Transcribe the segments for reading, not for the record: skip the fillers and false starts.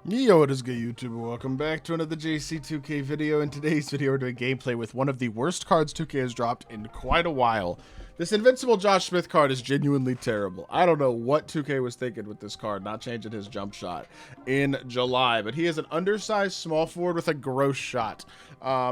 Yo, what is good, YouTube? Welcome back to another JC2K video. In today's video, we're doing gameplay with one of the worst cards 2K has dropped in quite a while. This Invincible Josh Smith card is genuinely terrible. I don't know what 2K was thinking with this card, not changing his jump shot in July, but he is an undersized small forward with a gross shot.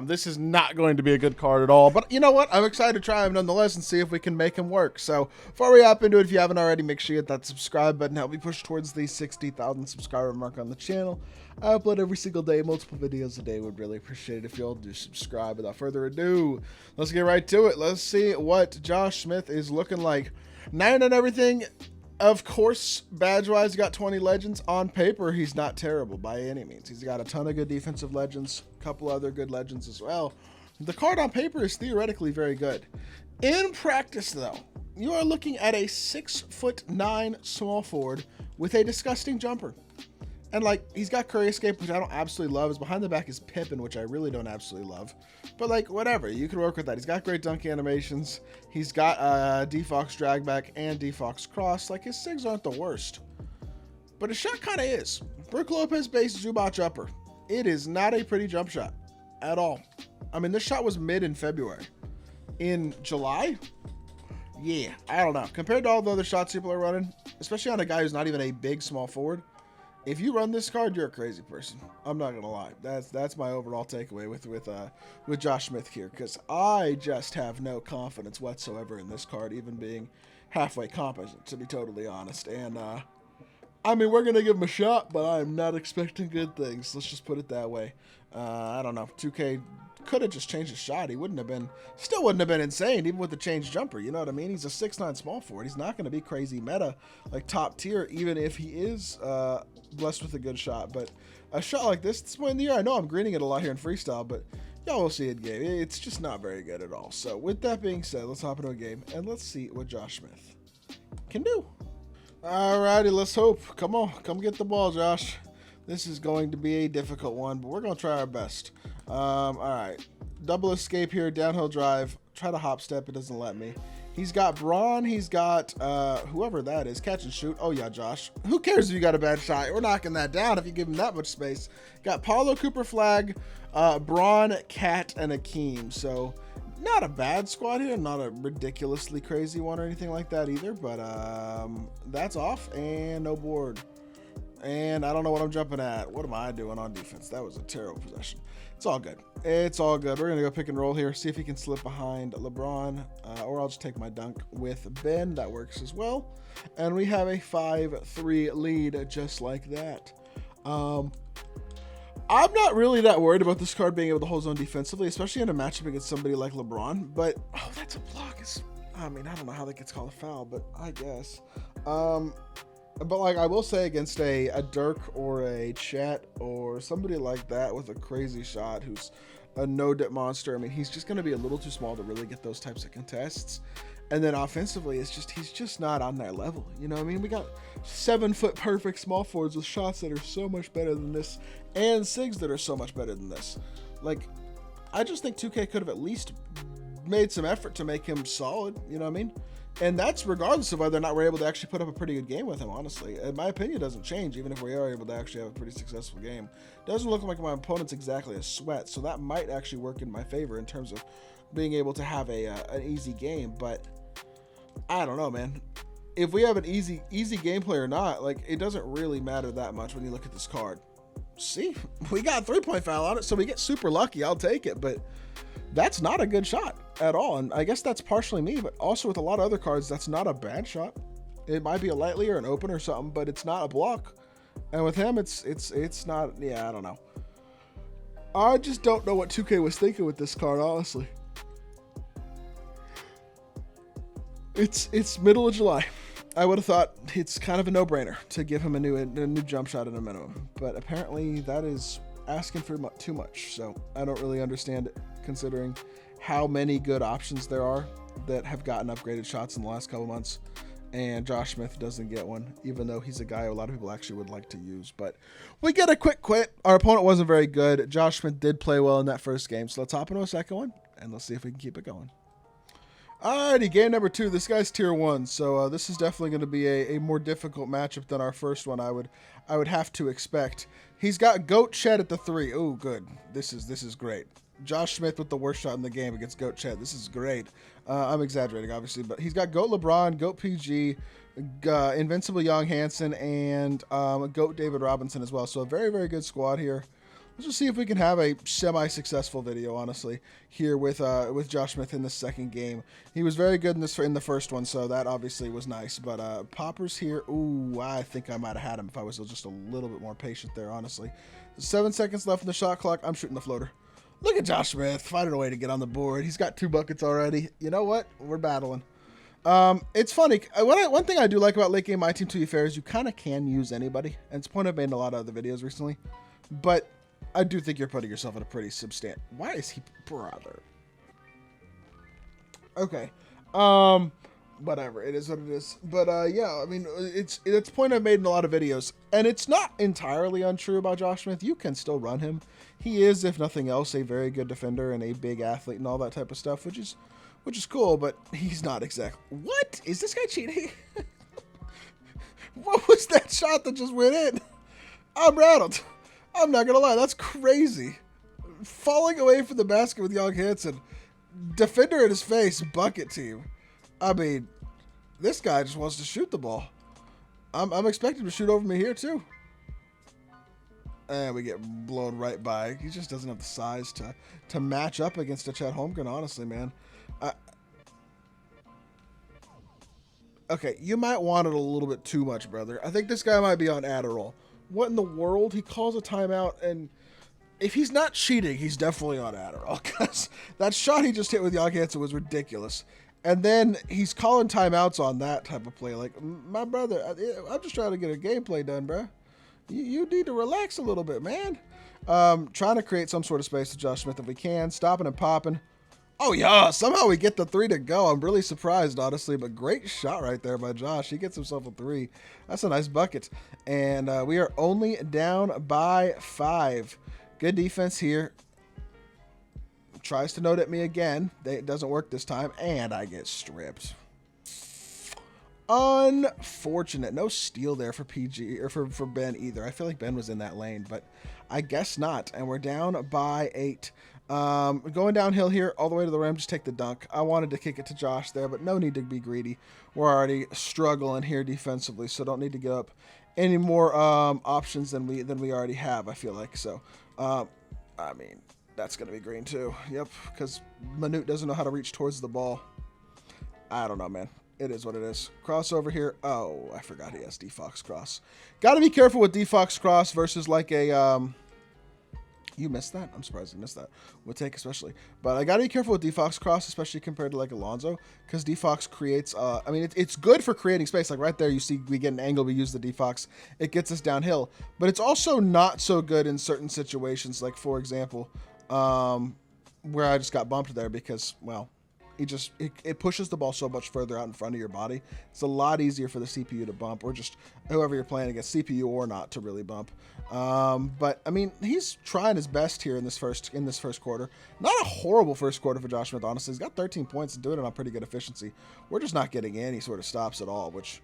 This is not going to be a good card at all, but you know what? I'm excited to try him nonetheless and see if we can make him work. So before we hop into it, if you haven't already, make sure you hit that subscribe button. Help me push towards the 60,000 subscriber mark on the channel. I upload every single day, multiple videos a day. Would really appreciate it if you all do subscribe. Without further ado, let's get right to it. Let's see what Josh Smith is looking like. 9 on everything. Of course, badge-wise, got 20 legends. On paper, he's not terrible by any means. He's got a ton of good defensive legends, a couple other good legends as well. The card on paper is theoretically very good. In practice, though, you are looking at a 6'9" small forward with a disgusting jumper. And, like, he's got Curry Escape, which I don't absolutely love. His behind the back is Pippin, which I really don't absolutely love. But, like, whatever. You can work with that. He's got great dunk animations. He's got D-Fox drag back and D-Fox cross. Like, his SIGs aren't the worst. But his shot kind of is. Brook Lopez-based Zubac jumper. It is not a pretty jump shot at all. I mean, this shot was mid in February. In July? Yeah, I don't know. Compared to all the other shots people are running, especially on a guy who's not even a big small forward, if you run this card, you're a crazy person. I'm not gonna lie. That's my overall takeaway with Josh Smith here, because I just have no confidence whatsoever in this card, even being halfway competent, to be totally honest. And I mean, we're gonna give him a shot, but I'm not expecting good things. Let's just put it that way. I don't know. 2K could have just changed his shot. He still wouldn't have been insane, even with the changed jumper. You know what I mean? He's a 6'9" small forward. He's not going to be crazy meta, like top tier, even if he is blessed with a good shot. But a shot like this point in the year, I know I'm greening it a lot here in freestyle, but y'all will see it game. It's just not very good at all. So with that being said, let's hop into a game and let's see what Josh Smith can do. Alrighty, let's hope. Come on, come get the ball, Josh. This is going to be a difficult one, but we're going to try our best. All right. Double escape here, downhill drive. Try to hop step. It doesn't let me. He's got Braun. He's got whoever that is. Catch and shoot. Oh, yeah, Josh. Who cares if you got a bad shot? We're knocking that down if you give him that much space. Got Paulo Cooper flag, Braun, Cat, and Akeem. So not a bad squad here. Not a ridiculously crazy one or anything like that either. But that's off and no board. And I don't know what I'm jumping at. What am I doing on defense? That was a terrible possession. It's all good. It's all good. We're going to go pick and roll here. See if he can slip behind LeBron. Or I'll just take my dunk with Ben. That works as well. And we have a 5-3 lead just like that. I'm not really that worried about this card being able to hold zone defensively, especially in a matchup against somebody like LeBron. But, oh, that's a block. I mean, I don't know how that gets called a foul, but I guess. But, like, I will say against a Dirk or a Chet or somebody like that with a crazy shot who's a no-dip monster, I mean, he's just going to be a little too small to really get those types of contests. And then offensively, he's just not on that level. You know what I mean? We got 7-foot perfect small forwards with shots that are so much better than this and SIGs that are so much better than this. Like, I just think 2K could have at least made some effort to make him solid. You know what I mean? And that's regardless of whether or not we're able to actually put up a pretty good game with him, honestly. And my opinion doesn't change, even if we are able to actually have a pretty successful game. Doesn't look like my opponent's exactly a sweat, so that might actually work in my favor in terms of being able to have an easy game. But I don't know, man. If we have an easy gameplay or not, like, it doesn't really matter that much when you look at this card. See, we got a 3-point foul on it, so we get super lucky. I'll take it, but that's not a good shot at all. And I guess that's partially me, but also with a lot of other cards, that's not a bad shot. It might be a lightly or an open or something, but it's not a block. And with him, it's not, yeah, I don't know. I just don't know what 2K was thinking with this card, honestly. It's middle of July. I would have thought it's kind of a no-brainer to give him a new jump shot at a minimum, but apparently that is asking for too much. So I don't really understand it, considering how many good options there are that have gotten upgraded shots in the last couple months, and Josh Smith doesn't get one, even though he's a guy a lot of people actually would like to use. But we get a quick quit. Our opponent wasn't very good. Josh Smith did play well in that first game, so let's hop into a second one and let's see if we can keep it going. Alrighty, game number 2. This guy's tier 1, so this is definitely going to be a more difficult matchup than our first one. I would have to expect. He's got Goat Chet at the 3. Oh, good. This is great. Josh Smith with the worst shot in the game against Goat Chet. This is great. I'm exaggerating, obviously, but he's got Goat LeBron, Goat PG, Invincible Young Hansen, and Goat David Robinson as well. So a very, very good squad here. Let's just see if we can have a semi-successful video, honestly, here with Josh Smith in the second game. He was very good in the first one, so that obviously was nice. But Poppers here, ooh, I think I might have had him if I was just a little bit more patient there, honestly. 7 seconds left in the shot clock. I'm shooting the floater. Look at Josh Smith finding a way to get on the board. He's got 2 buckets already. You know what? We're battling. It's funny. One thing I do like about late game MyTEAM, to be fair, is you kind of can use anybody. And it's a point I've made in a lot of other videos recently. But I do think you're putting yourself in a pretty substantial... Why is he... Brother. Okay. Whatever. It is what it is. But, yeah, I mean, it's a point I've made in a lot of videos. And it's not entirely untrue about Josh Smith. You can still run him. He is, if nothing else, a very good defender and a big athlete and all that type of stuff, which is cool, but he's not exactly... What? Is this guy cheating? What was that shot that just went in? I'm rattled. I'm not going to lie. That's crazy. Falling away from the basket with Young Hansen. Defender in his face. Bucket team. I mean, this guy just wants to shoot the ball. I'm expecting him to shoot over me here, too. And we get blown right by. He just doesn't have the size to match up against a Chet Holmgren, honestly, man. Okay, you might want it a little bit too much, brother. I think this guy might be on Adderall. What in the world? He calls a timeout, and if he's not cheating, he's definitely on Adderall, because that shot he just hit with Young Hansen was ridiculous. And then he's calling timeouts on that type of play. Like, my brother, I'm just trying to get a gameplay done, bro. You need to relax a little bit, man. Trying to create some sort of space to Josh Smith if we can. Stopping and popping. Oh, yeah. Somehow we get the 3 to go. I'm really surprised, honestly. But great shot right there by Josh. He gets himself a 3. That's a nice bucket. And we are only down by 5. Good defense here. Tries to note at me again. It doesn't work this time. And I get stripped. Unfortunate. No steal there for PG or for Ben either. I feel like Ben was in that lane, but I guess not. And we're down by 8. Going downhill here all the way to the rim. Just take the dunk. I wanted to kick it to Josh there, but no need to be greedy. We're already struggling here defensively, so don't need to give up any more options than we already have. I feel like so. I mean, that's gonna be green too. Yep, because Manute doesn't know how to reach towards the ball. I don't know, man. It is what it is. Crossover here. Oh, I forgot he has D-Fox cross. Got to be careful with D-Fox cross versus like a... You missed that? I'm surprised you missed that. Would take especially. But I got to be careful with D-Fox cross, especially compared to like Alonzo, because D-Fox creates... I mean, it's good for creating space. Like right there, you see we get an angle, we use the D-Fox. It gets us downhill. But it's also not so good in certain situations. Like, for example, where I just got bumped there because, well... It pushes the ball so much further out in front of your body. It's a lot easier for the CPU to bump, or just whoever you're playing against, CPU or not, to really bump. But I mean, he's trying his best here in this first quarter. Not a horrible first quarter for Josh Smith, honestly. He's got 13 points and doing it on pretty good efficiency. We're just not getting any sort of stops at all, which,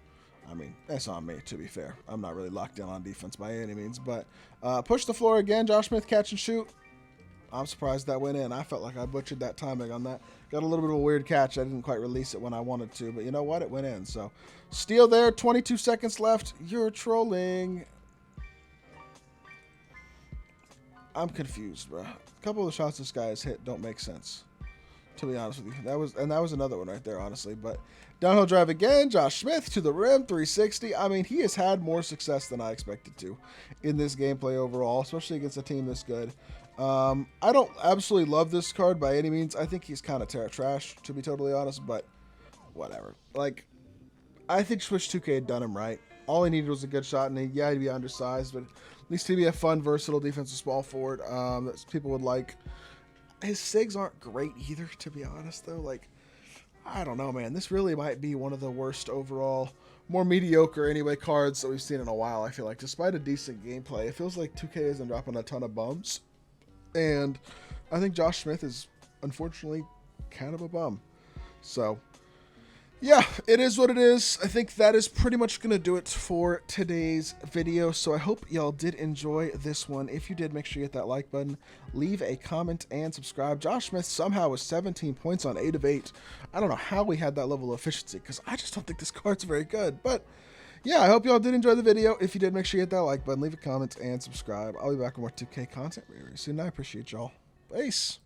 I mean, that's on me, to be fair. I'm not really locked in on defense by any means. But push the floor again. Josh Smith catch and shoot. I'm surprised that went in. I felt like I butchered that timing on that. Got a little bit of a weird catch. I didn't quite release it when I wanted to, but you know what? It went in. So, steal there. 22 seconds left. You're trolling. I'm confused, bro. A couple of the shots this guy has hit don't make sense, to be honest with you. That was another one right there, honestly. But downhill drive again. Josh Smith to the rim, 360. I mean, he has had more success than I expected to in this gameplay overall, especially against a team this good. I don't absolutely love this card by any means. I think he's kind of trash, to be totally honest, but whatever. Like, I think Switch 2K had done him right. All he needed was a good shot, and he'd be undersized, but at least he'd be a fun, versatile defensive small forward that people would like. His SIGs aren't great either, to be honest, though. Like, I don't know, man. This really might be one of the worst overall, more mediocre anyway cards that we've seen in a while, I feel like. Despite a decent gameplay, it feels like 2K isn't dropping a ton of bums. And I think Josh Smith is, unfortunately, kind of a bum. So, yeah, it is what it is. I think that is pretty much going to do it for today's video. So I hope y'all did enjoy this one. If you did, make sure you hit that like button, leave a comment, and subscribe. Josh Smith somehow was 17 points on 8 of 8. I don't know how we had that level of efficiency because I just don't think this card's very good. But yeah, I hope y'all did enjoy the video. If you did, make sure you hit that like button, leave a comment, and subscribe. I'll be back with more 2K content very soon. I appreciate y'all. Peace.